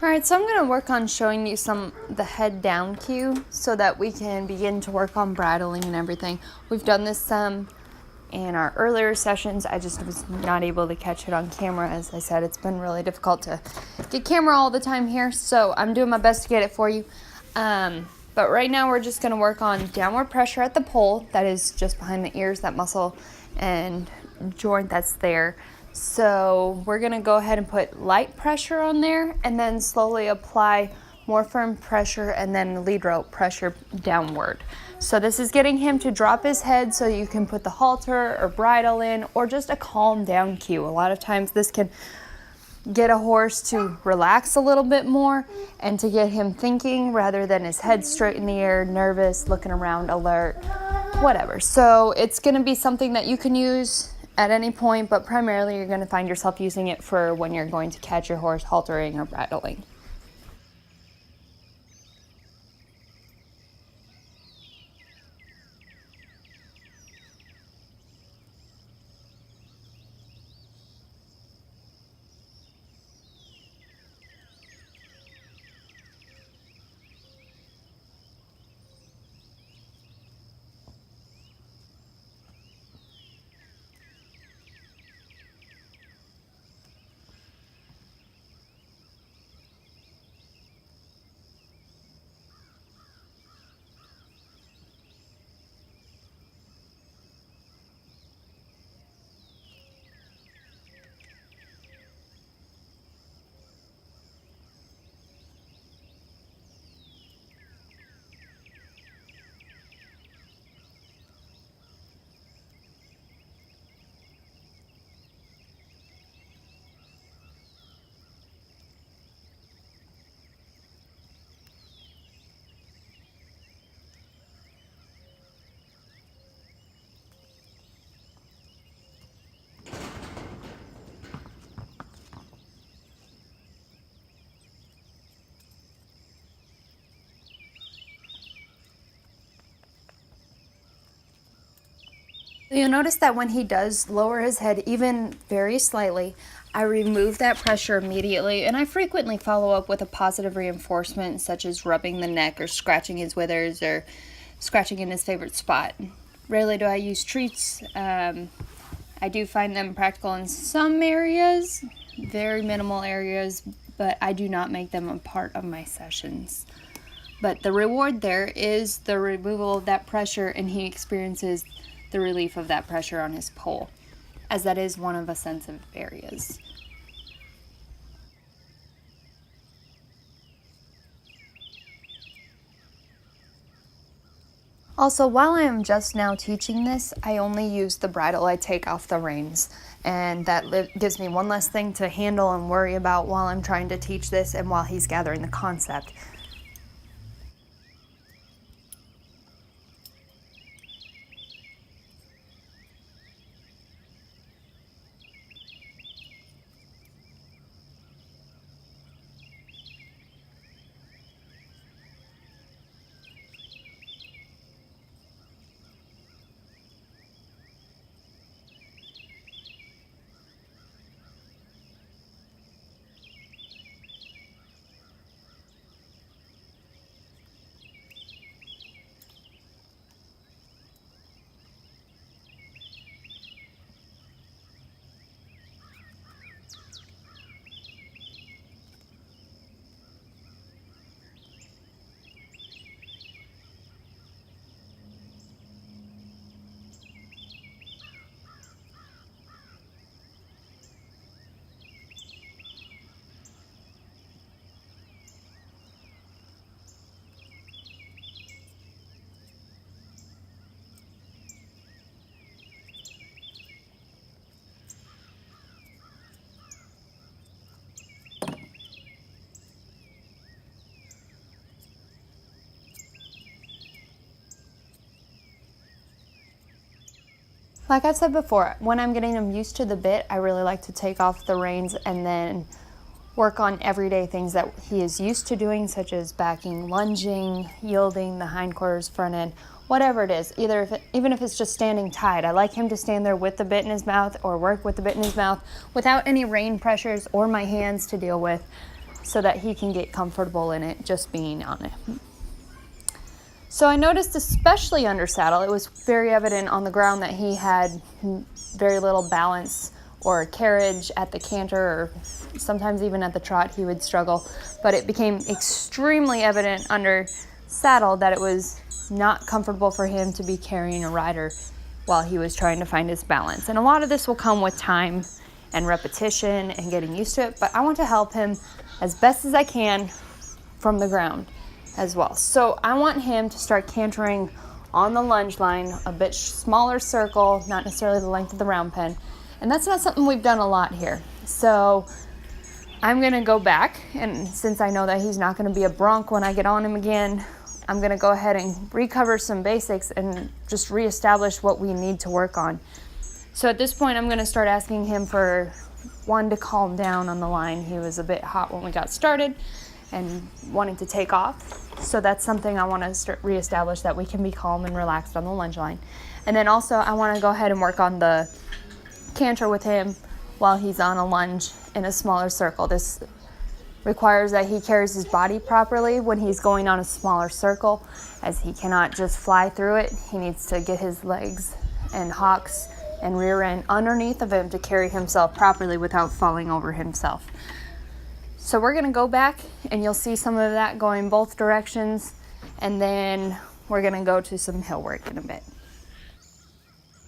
All right, so I'm going to work on showing you the head down cue so that we can begin to work on bridling and everything. We've done this some in our earlier sessions. I just was not able to catch it on camera. As I said, it's been really difficult to get camera all the time here, so I'm doing my best to get it for you. But right now we're just going to work on downward pressure at the pole, that is just behind the ears, that muscle and joint that's there. So we're going to go ahead and put light pressure on there and then slowly apply more firm pressure and then lead rope pressure downward. So this is getting him to drop his head so you can put the halter or bridle in, or just a calm down cue. A lot of times this can get a horse to relax a little bit more and to get him thinking rather than his head straight in the air, nervous, looking around, alert, whatever. So it's going to be something that you can use at any point, but primarily you're going to find yourself using it for when you're going to catch your horse haltering or bridling. You'll notice that when he does lower his head even very slightly, I remove that pressure immediately, and I frequently follow up with a positive reinforcement such as rubbing the neck or scratching his withers or scratching in his favorite spot. Rarely do I use treats. I do find them practical in some areas, very minimal areas, but I do not make them a part of my sessions. But the reward there is the removal of that pressure, and he experiences the relief of that pressure on his pole, as that is one of the sensitive areas. Also, while I am just now teaching this, I only use the bridle. I take off the reins, and that gives me one less thing to handle and worry about while I'm trying to teach this and while he's gathering the concept. Like I said before, when I'm getting him used to the bit, I really like to take off the reins and then work on everyday things that he is used to doing, such as backing, lunging, yielding, the hindquarters, front end, whatever it is. Even if it's just standing tied, I like him to stand there with the bit in his mouth or work with the bit in his mouth without any rein pressures or my hands to deal with. so that he can get comfortable in it just being on it. So I noticed, especially under saddle, it was very evident on the ground that he had very little balance or carriage at the canter, or sometimes even at the trot he would struggle. But it became extremely evident under saddle that it was not comfortable for him to be carrying a rider while he was trying to find his balance. And a lot of this will come with time and repetition and getting used to it, but I want to help him as best as I can from the ground as well. So I want him to start cantering on the lunge line, a bit smaller circle, not necessarily the length of the round pen. And that's not something we've done a lot here. So I'm gonna go back, and since I know that he's not gonna be a bronc when I get on him again, I'm gonna go ahead and recover some basics and just reestablish what we need to work on. So at this point, I'm gonna start asking him for one, to calm down on the line. He was a bit hot when we got started and wanting to take off. So that's something I want to reestablish, that we can be calm and relaxed on the lunge line. And then also I want to go ahead and work on the canter with him while he's on a lunge in a smaller circle. This requires that he carries his body properly when he's going on a smaller circle, as he cannot just fly through it. He needs to get his legs and hocks and rear end underneath of him to carry himself properly without falling over himself. So we're going to go back, and you'll see some of that going both directions, and then we're going to go to some hill work in a bit.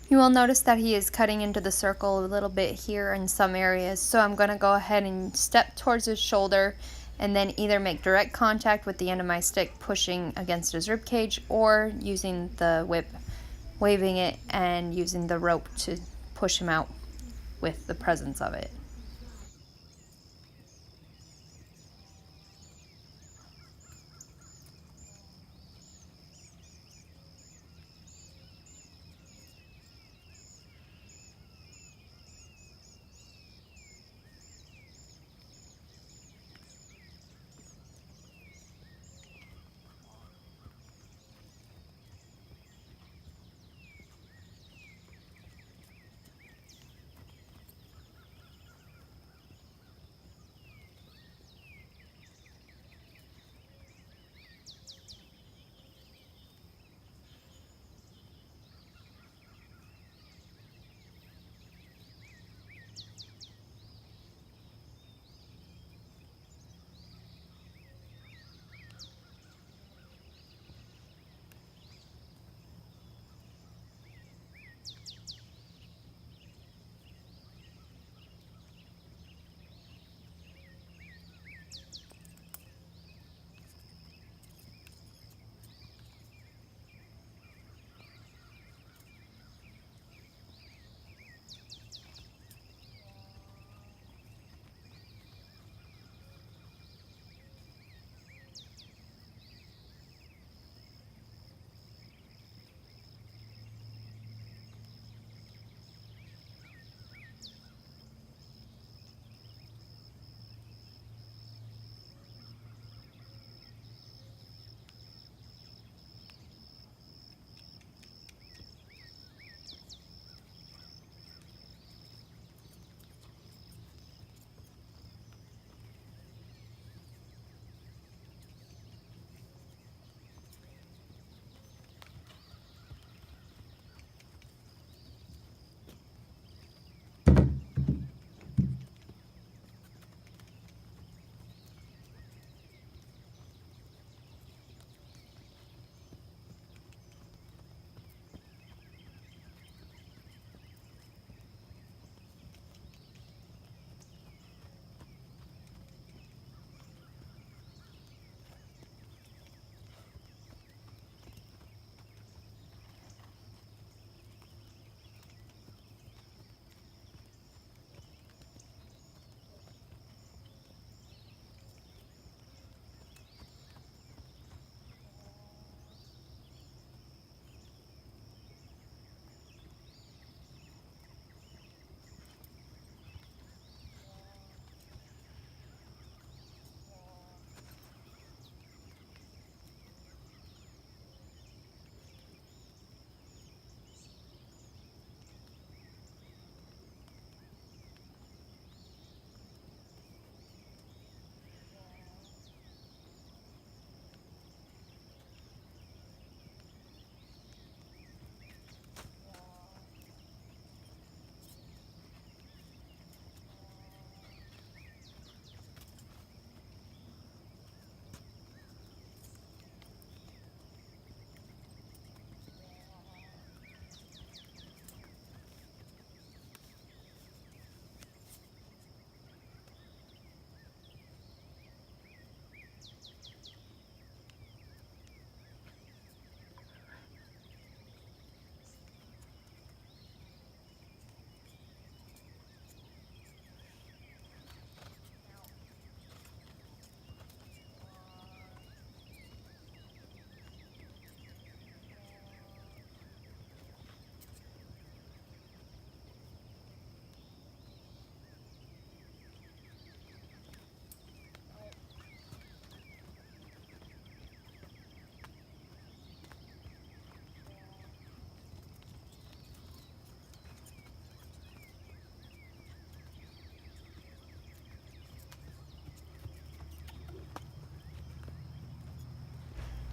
You will notice that he is cutting into the circle a little bit here in some areas, so I'm going to go ahead and step towards his shoulder and then either make direct contact with the end of my stick pushing against his rib cage, or using the whip, waving it and using the rope to push him out with the presence of it.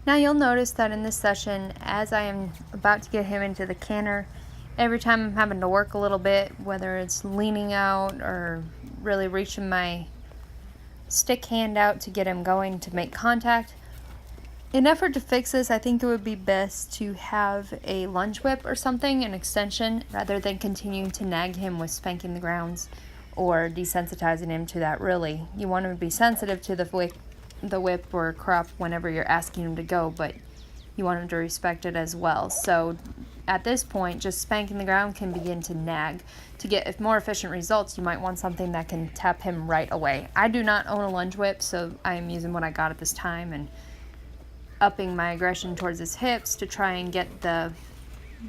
Now you'll notice that in this session, as I am about to get him into the canter, every time I'm having to work a little bit, whether it's leaning out or really reaching my stick hand out to get him going to make contact. In effort to fix this, I think it would be best to have a lunge whip or something, an extension, rather than continuing to nag him with spanking the grounds or desensitizing him to that really. You want him to be sensitive to the whip or crop whenever you're asking him to go, but you want him to respect it as well. So at this point, just spanking the ground can begin to nag. To get more efficient results, you might want something that can tap him right away. I do not own a lunge whip, so I am using what I got at this time and upping my aggression towards his hips to try and get the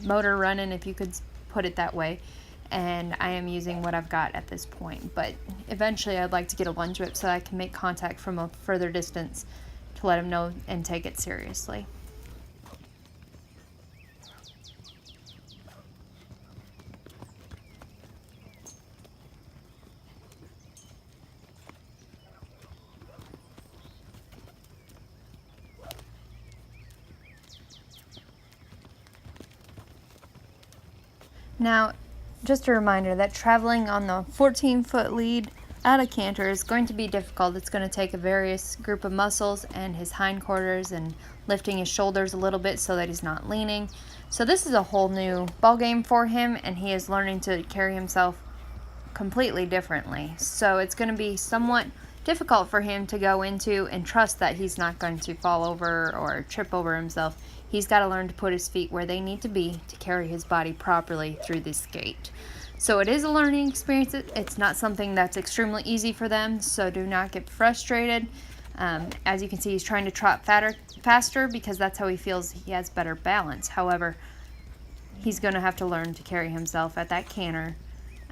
motor running, if you could put it that way. And I am using what I've got at this point. But eventually I'd like to get a lunge whip so that I can make contact from a further distance to let him know and take it seriously. Now, just a reminder that traveling on the 14-foot lead at a canter is going to be difficult. It's going to take a various group of muscles and his hindquarters and lifting his shoulders a little bit so that he's not leaning. So this is a whole new ball game for him, and he is learning to carry himself completely differently. So it's going to be somewhat difficult for him to go into and trust that he's not going to fall over or trip over himself. He's got to learn to put his feet where they need to be to carry his body properly through this gait. So it is a learning experience. It's not something that's extremely easy for them, so do not get frustrated. As you can see, he's trying to trot faster because that's how he feels he has better balance. However, he's going to have to learn to carry himself at that canter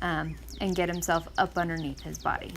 and get himself up underneath his body.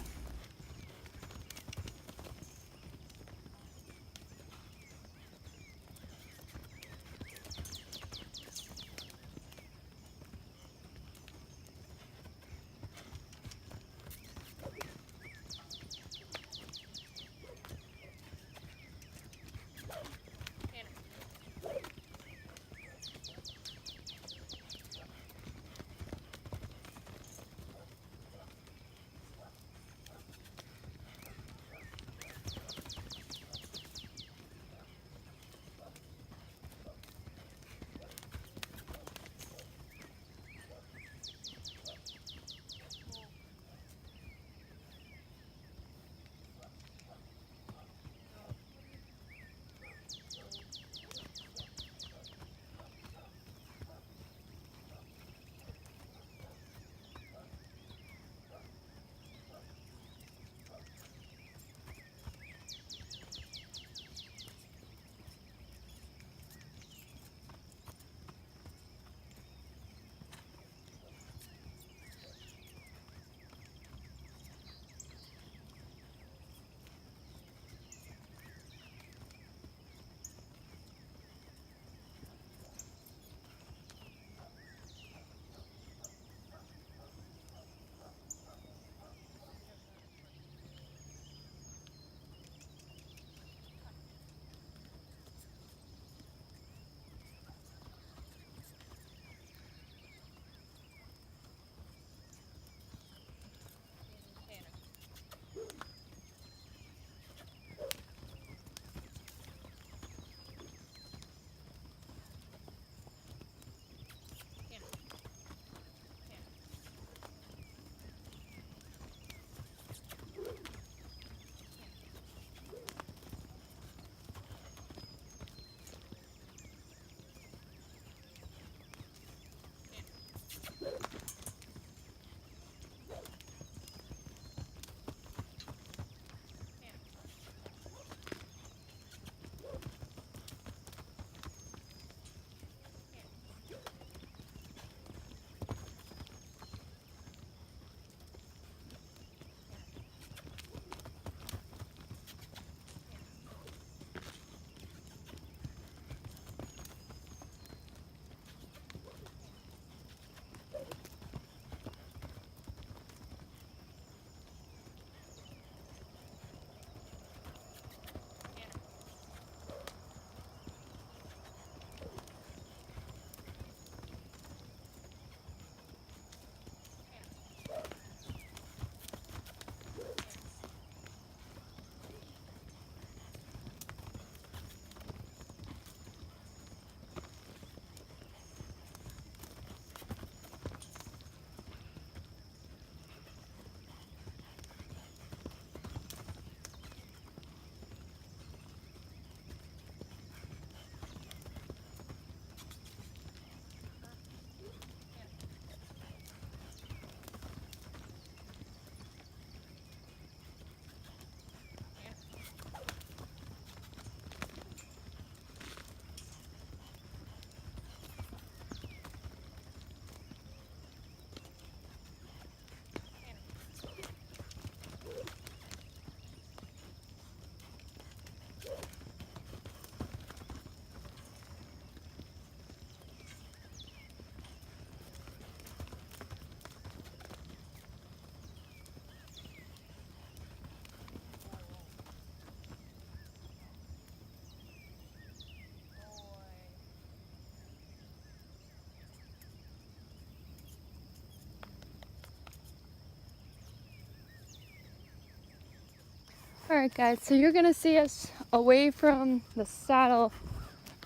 Alright guys, so you're gonna see us away from the saddle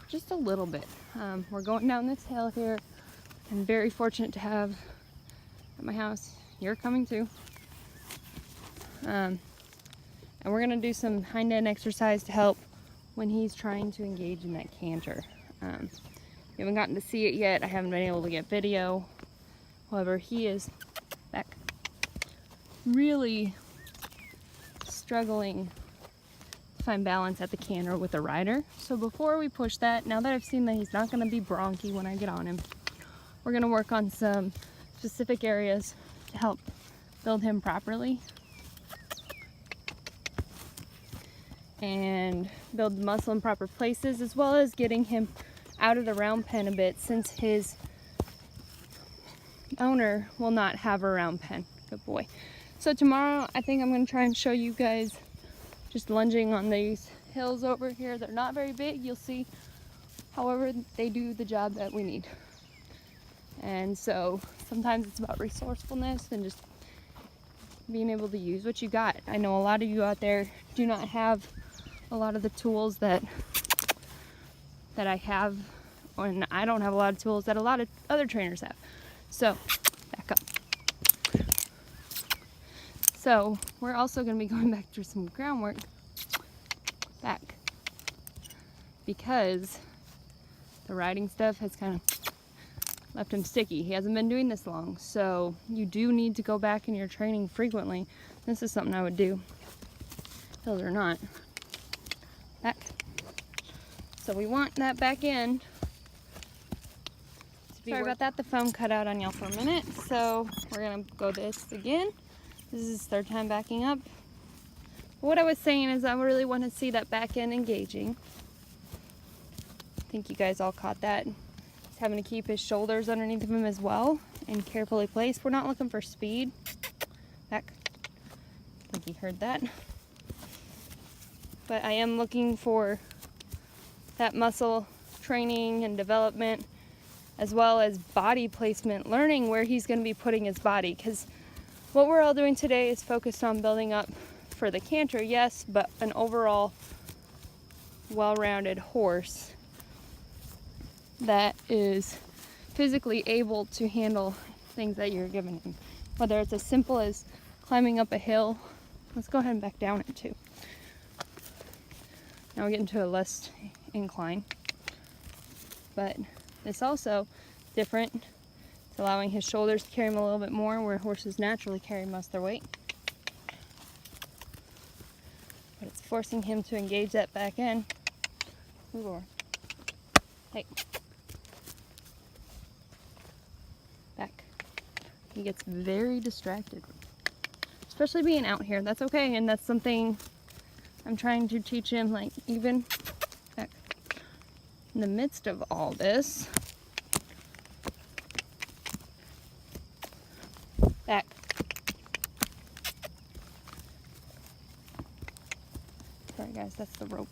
just a little bit. We're going down this hill here. I'm very fortunate to have at my house, you're coming too. And we're gonna do some hind end exercise to help when he's trying to engage in that canter. You haven't gotten to see it yet. I haven't been able to get video. However, he is back really struggling to find balance at the canter with the rider. So before we push that, now that I've seen that he's not going to be bronky when I get on him, we're going to work on some specific areas to help build him properly and build the muscle in proper places, as well as getting him out of the round pen a bit, since his owner will not have a round pen. Good boy. So tomorrow I think I'm going to try and show you guys just lunging on these hills over here. They're not very big, you'll see. However, they do the job that we need. And so sometimes it's about resourcefulness and just being able to use what you got. I know a lot of you out there do not have a lot of the tools that I have, and I don't have a lot of tools that a lot of other trainers have. So, back up. So, we're also going to be going back through some groundwork back, because the riding stuff has kind of left him sticky. He hasn't been doing this long, so you do need to go back in your training frequently. This is something I would do, hills or not. Back. So we want that back end. Sorry about that, the phone cut out on y'all for a minute. So we're gonna go this again. This is his third time backing up. What I was saying is I really want to see that back end engaging. I think you guys all caught that. He's having to keep his shoulders underneath of him as well and carefully placed. We're not looking for speed. Back. I think you heard that. But I am looking for that muscle training and development, as well as body placement, learning where he's going to be putting his body, because what we're all doing today is focused on building up for the canter, yes, but an overall well-rounded horse that is physically able to handle things that you're giving him, whether it's as simple as climbing up a hill. Let's go ahead and back down it too. Now we're getting to a less incline, but it's also different. It's allowing his shoulders to carry him a little bit more, where horses naturally carry most of their weight. But it's forcing him to engage that back end. Move over. Hey. Back. He gets very distracted, especially being out here. That's okay, and that's something I'm trying to teach him, like, even back in the midst of all this. Back. Sorry guys, that's the rope.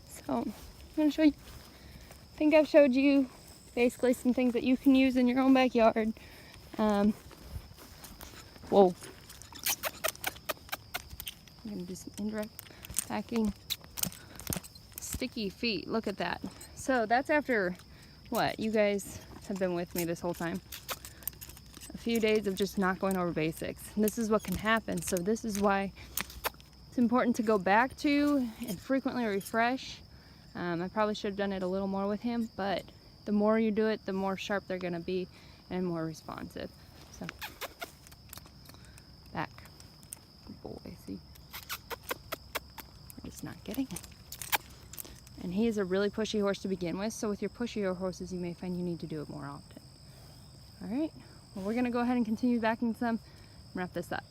So, I'm going to show you, I think I've showed you basically some things that you can use in your own backyard. Whoa. I'm going to do some indirect backing. Sticky feet, look at that. So that's after, what, you guys have been with me this whole time. A few days of just not going over basics. And this is what can happen. So this is why it's important to go back to and frequently refresh. I probably should have done it a little more with him, but the more you do it, the more sharp they're going to be and more responsive. So, back. Good boy, see? We're just not getting it. And he is a really pushy horse to begin with, so with your pushier horses, you may find you need to do it more often. All right, well, we're going to go ahead and continue backing some and wrap this up.